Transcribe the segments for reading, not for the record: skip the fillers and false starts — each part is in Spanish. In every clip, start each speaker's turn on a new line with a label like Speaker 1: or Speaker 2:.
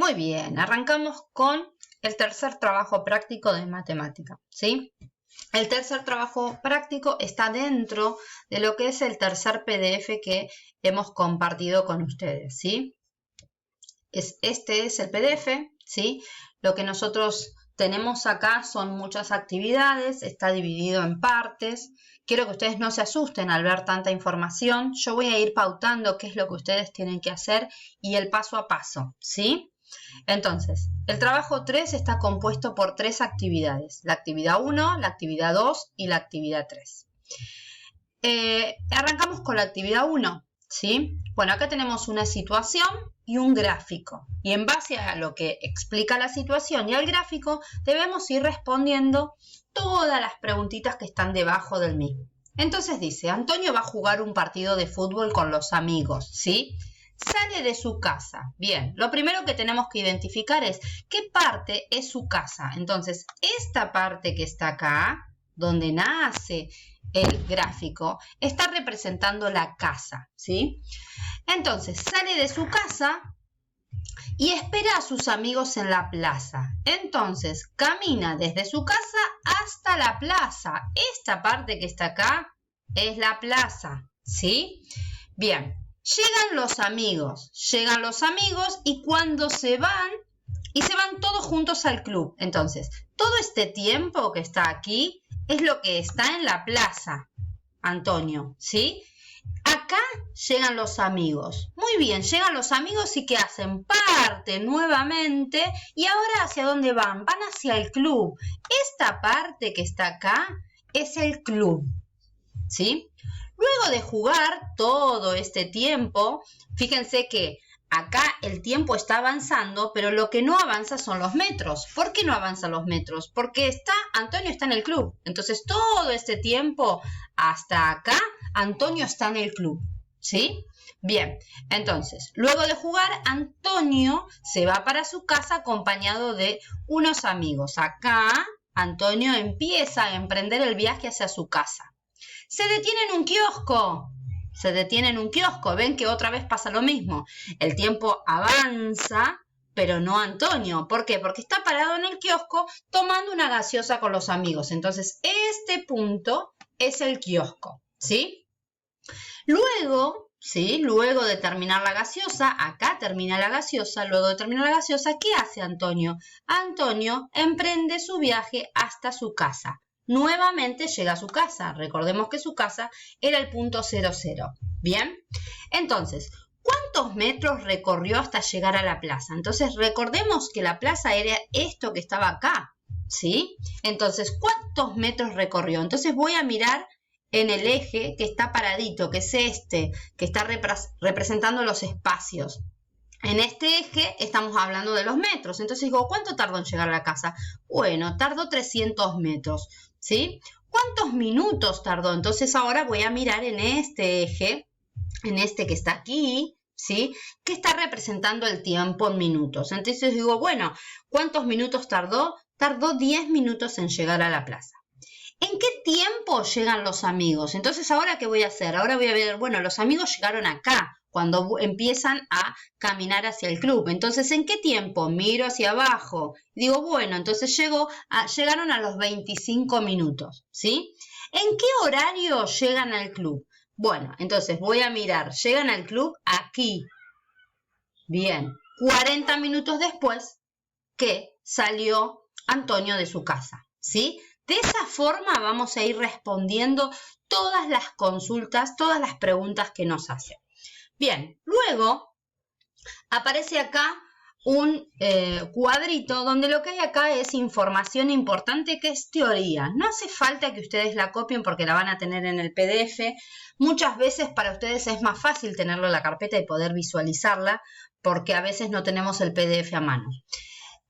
Speaker 1: Muy bien, arrancamos con el tercer trabajo práctico de matemática, ¿sí? El tercer trabajo práctico está dentro de lo que es el tercer PDF que hemos compartido con ustedes, ¿sí? Este es el PDF, ¿sí? Lo que nosotros tenemos acá son muchas actividades, está dividido en partes. Quiero que ustedes no se asusten al ver tanta información. Yo voy a ir pautando qué es lo que ustedes tienen que hacer y el paso a paso, ¿sí? Entonces, el trabajo 3 está compuesto por 3 actividades. La actividad 1, la actividad 2 y la actividad 3. Arrancamos con la actividad 1, ¿sí? Bueno, acá tenemos una situación y un gráfico. Y en base a lo que explica la situación y al gráfico, debemos ir respondiendo todas las preguntitas que están debajo del mismo. Entonces dice, Antonio va a jugar un partido de fútbol con los amigos, ¿sí? Sale de su casa. Bien, lo primero que tenemos que identificar es qué parte es su casa. Entonces, esta parte que está acá, donde nace el gráfico, está representando la casa, ¿sí? Entonces, sale de su casa y espera a sus amigos en la plaza. Entonces, camina desde su casa hasta la plaza. Esta parte que está acá es la plaza, ¿sí? Bien. Llegan los amigos y cuando se van todos juntos al club. Entonces, todo este tiempo que está aquí es lo que está en la plaza, Antonio, ¿sí? Acá llegan los amigos. Muy bien, llegan los amigos y ¿qué hacen? Parten nuevamente y ahora ¿hacia dónde van? Van hacia el club. Esta parte que está acá es el club, ¿sí? Luego de jugar todo este tiempo, fíjense que acá el tiempo está avanzando, pero lo que no avanza son los metros. ¿Por qué no avanzan los metros? Porque Antonio está en el club. Entonces, todo este tiempo hasta acá, Antonio está en el club, ¿sí? Bien, entonces, luego de jugar, Antonio se va para su casa acompañado de unos amigos. Acá, Antonio empieza a emprender el viaje hacia su casa. Se detiene en un kiosco. Ven que otra vez pasa lo mismo. El tiempo avanza, pero no Antonio. ¿Por qué? Porque está parado en el kiosco tomando una gaseosa con los amigos. Entonces, este punto es el kiosco, ¿sí? Luego de terminar la gaseosa, acá termina la gaseosa, luego de terminar la gaseosa, ¿qué hace Antonio? Antonio emprende su viaje hasta su casa. Nuevamente llega a su casa. Recordemos que su casa era el punto 00. ¿Bien? Entonces, ¿cuántos metros recorrió hasta llegar a la plaza? Entonces, recordemos que la plaza era esto que estaba acá, ¿sí? Entonces, ¿cuántos metros recorrió? Entonces, voy a mirar en el eje que está paradito, que es este, que está representando los espacios. En este eje estamos hablando de los metros. Entonces digo, ¿cuánto tardó en llegar a la casa? Bueno, tardó 300 metros. ¿Sí? ¿Cuántos minutos tardó? Entonces ahora voy a mirar en este eje, en este que está aquí, ¿sí? Que está representando el tiempo en minutos. Entonces digo, bueno, ¿cuántos minutos tardó? Tardó 10 minutos en llegar a la plaza. ¿En qué tiempo llegan los amigos? Entonces, ¿ahora qué voy a hacer? Ahora voy a ver, bueno, los amigos llegaron acá, cuando empiezan a caminar hacia el club. Entonces, ¿en qué tiempo? Miro hacia abajo. Digo, bueno, entonces llegaron a los 25 minutos, ¿sí? ¿En qué horario llegan al club? Bueno, entonces voy a mirar, llegan al club aquí. Bien, 40 minutos después que salió Antonio de su casa, ¿sí? De esa forma vamos a ir respondiendo todas las consultas, todas las preguntas que nos hacen. Bien, luego aparece acá un cuadrito donde lo que hay acá es información importante que es teoría. No hace falta que ustedes la copien porque la van a tener en el PDF. Muchas veces para ustedes es más fácil tenerlo en la carpeta y poder visualizarla porque a veces no tenemos el PDF a mano.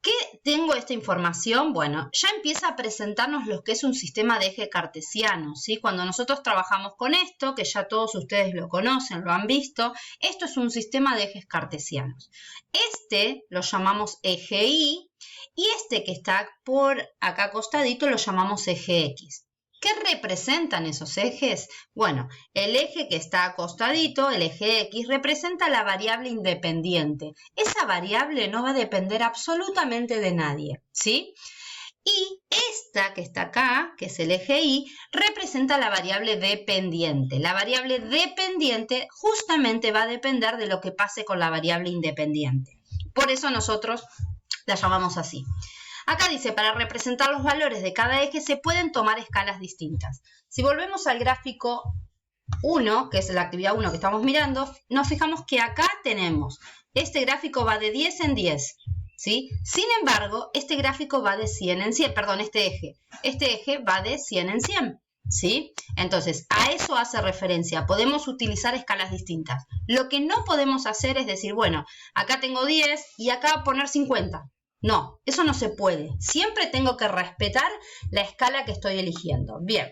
Speaker 1: ¿Qué tengo esta información? Bueno, ya empieza a presentarnos lo que es un sistema de eje cartesiano, ¿sí? Cuando nosotros trabajamos con esto, que ya todos ustedes lo conocen, lo han visto, esto es un sistema de ejes cartesianos. Este lo llamamos eje Y y este que está por acá acostadito lo llamamos eje X. ¿Qué representan esos ejes? Bueno, el eje que está acostadito, el eje X, representa la variable independiente. Esa variable no va a depender absolutamente de nadie, ¿sí? Y esta que está acá, que es el eje Y, representa la variable dependiente. La variable dependiente justamente va a depender de lo que pase con la variable independiente. Por eso nosotros la llamamos así. Acá dice, para representar los valores de cada eje se pueden tomar escalas distintas. Si volvemos al gráfico 1, que es la actividad 1 que estamos mirando, nos fijamos que acá tenemos, este gráfico va de 10 en 10, ¿sí? Sin embargo, este gráfico va de 100 en 100, perdón, este eje va de 100 en 100, ¿sí? Entonces, a eso hace referencia, podemos utilizar escalas distintas. Lo que no podemos hacer es decir, bueno, acá tengo 10 y acá poner 50. No, eso no se puede. Siempre tengo que respetar la escala que estoy eligiendo. Bien,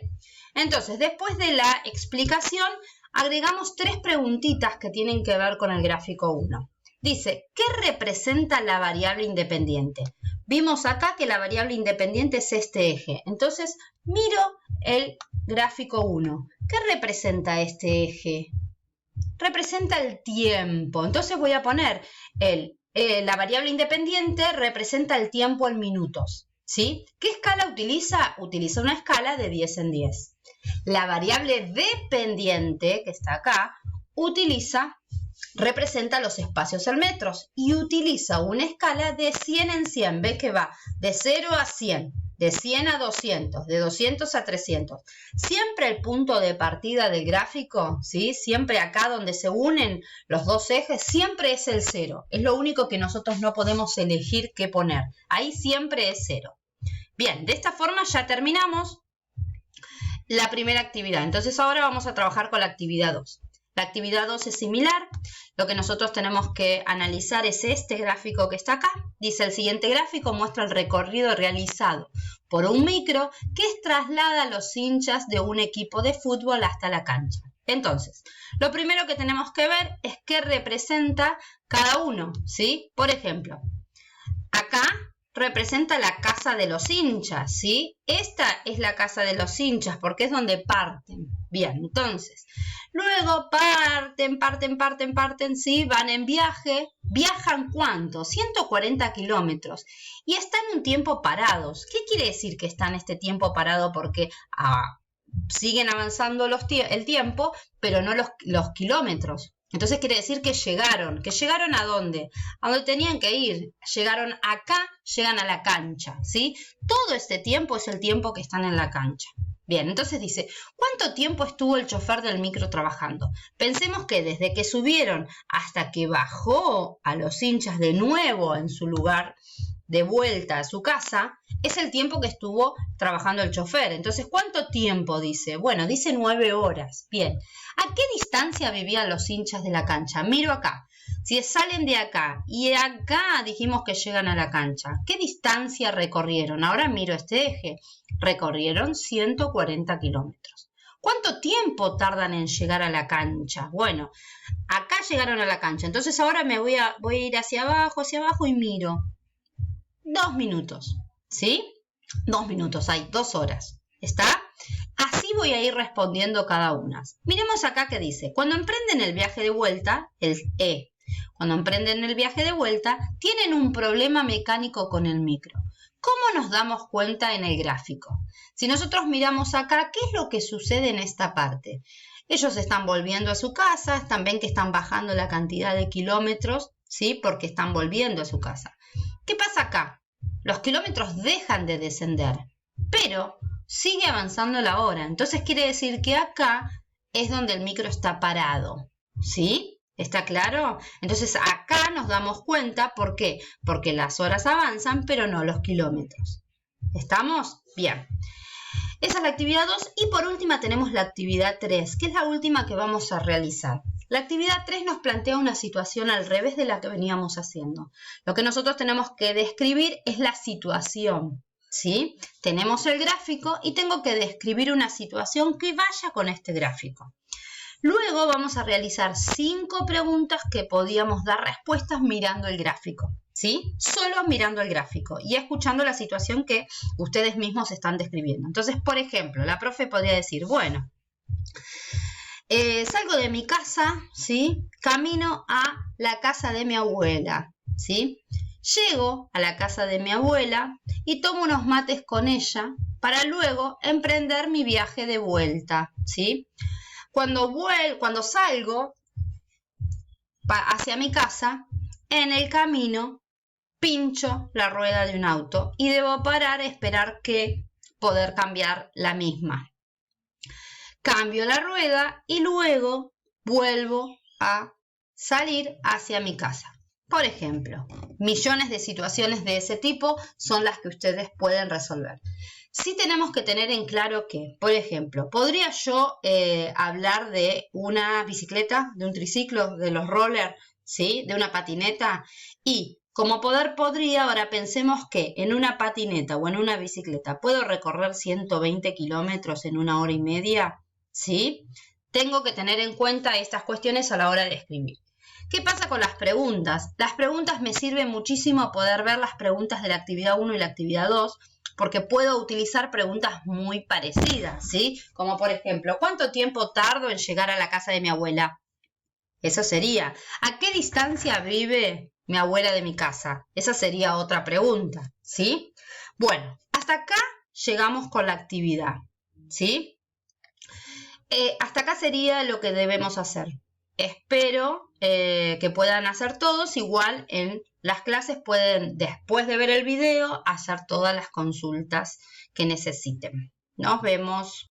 Speaker 1: entonces después de la explicación agregamos 3 preguntitas que tienen que ver con el gráfico 1. Dice, ¿qué representa la variable independiente? Vimos acá que la variable independiente es este eje. Entonces miro el gráfico 1. ¿Qué representa este eje? Representa el tiempo. Entonces voy a poner la variable independiente representa el tiempo en minutos, ¿sí? ¿Qué escala utiliza? Utiliza una escala de 10 en 10. La variable dependiente, que está acá, representa los espacios en metros y utiliza una escala de 100 en 100. ¿Ves que va de 0 a 100? De 100 a 200, de 200 a 300. Siempre el punto de partida del gráfico, ¿sí? Siempre acá donde se unen los dos ejes, siempre es el 0. Es lo único que nosotros no podemos elegir qué poner. Ahí siempre es 0. Bien, de esta forma ya terminamos la primera actividad. Entonces ahora vamos a trabajar con la actividad 2. La actividad 2 es similar. Lo que nosotros tenemos que analizar es este gráfico que está acá. Dice, el siguiente gráfico muestra el recorrido realizado por un micro que traslada a los hinchas de un equipo de fútbol hasta la cancha. Entonces, lo primero que tenemos que ver es qué representa cada uno, ¿sí? Por ejemplo, acá representa la casa de los hinchas, ¿sí? Esta es la casa de los hinchas porque es donde parten. Bien, entonces, luego parten, ¿sí? Van en viaje. ¿Viajan cuánto? 140 kilómetros. Y están un tiempo parados. ¿Qué quiere decir que están este tiempo parado? Porque siguen avanzando el tiempo, pero no los kilómetros. Entonces quiere decir que llegaron. ¿Que llegaron a dónde? A donde tenían que ir. Llegaron acá, llegan a la cancha, ¿sí? Todo este tiempo es el tiempo que están en la cancha. Bien, entonces dice, ¿cuánto tiempo estuvo el chofer del micro trabajando? Pensemos que desde que subieron hasta que bajó a los hinchas de nuevo en su lugar de vuelta a su casa, es el tiempo que estuvo trabajando el chofer. Entonces, ¿cuánto tiempo dice? Bueno, dice 9 horas. Bien, ¿a qué distancia vivían los hinchas de la cancha? Miro acá. Si salen de acá y acá dijimos que llegan a la cancha, ¿qué distancia recorrieron? Ahora miro este eje. Recorrieron 140 kilómetros. ¿Cuánto tiempo tardan en llegar a la cancha? Bueno, acá llegaron a la cancha. Entonces ahora voy a ir hacia abajo y miro. 2 minutos, ¿sí? 2 minutos, hay 2 horas. ¿Está? Así voy a ir respondiendo cada una. Miremos acá qué dice. Cuando emprenden el viaje de vuelta, el E. Cuando emprenden el viaje de vuelta, tienen un problema mecánico con el micro. ¿Cómo nos damos cuenta en el gráfico? Si nosotros miramos acá, ¿qué es lo que sucede en esta parte? Ellos están volviendo a su casa, ven que están bajando la cantidad de kilómetros, ¿sí? Porque están volviendo a su casa. ¿Qué pasa acá? Los kilómetros dejan de descender, pero sigue avanzando la hora. Entonces quiere decir que acá es donde el micro está parado, ¿sí? ¿Está claro? Entonces acá nos damos cuenta, ¿por qué? Porque las horas avanzan, pero no los kilómetros. ¿Estamos? Bien. Esa es la actividad 2 y por última tenemos la actividad 3, que es la última que vamos a realizar. La actividad 3 nos plantea una situación al revés de la que veníamos haciendo. Lo que nosotros tenemos que describir es la situación, ¿sí? Tenemos el gráfico y tengo que describir una situación que vaya con este gráfico. Luego vamos a realizar 5 preguntas que podíamos dar respuestas mirando el gráfico. ¿sí? Solo mirando el gráfico y escuchando la situación que ustedes mismos están describiendo. Entonces, por ejemplo, la profe podría decir, bueno, salgo de mi casa, ¿sí? Camino a la casa de mi abuela, ¿sí? Llego a la casa de mi abuela y tomo unos mates con ella para luego emprender mi viaje de vuelta, ¿sí? Cuando salgo hacia mi casa, en el camino pincho la rueda de un auto y debo parar a esperar que poder cambiar la misma. Cambio la rueda y luego vuelvo a salir hacia mi casa. Por ejemplo, millones de situaciones de ese tipo son las que ustedes pueden resolver. Sí tenemos que tener en claro que, por ejemplo, ¿podría yo hablar de una bicicleta, de un triciclo, de los rollers, ¿sí? De una patineta? Y como podría, ahora pensemos que en una patineta o en una bicicleta puedo recorrer 120 kilómetros en 1 hora y media, ¿sí? Tengo que tener en cuenta estas cuestiones a la hora de escribir. ¿Qué pasa con las preguntas? Las preguntas me sirven muchísimo poder ver las preguntas de la actividad 1 y la actividad 2, porque puedo utilizar preguntas muy parecidas, ¿sí? Como por ejemplo, ¿cuánto tiempo tardo en llegar a la casa de mi abuela? Eso sería, ¿a qué distancia vive mi abuela de mi casa? Esa sería otra pregunta, ¿sí? Bueno, hasta acá llegamos con la actividad, ¿sí? Hasta acá sería lo que debemos hacer. Espero que puedan hacer todos, igual en las clases pueden, después de ver el video, hacer todas las consultas que necesiten. Nos vemos.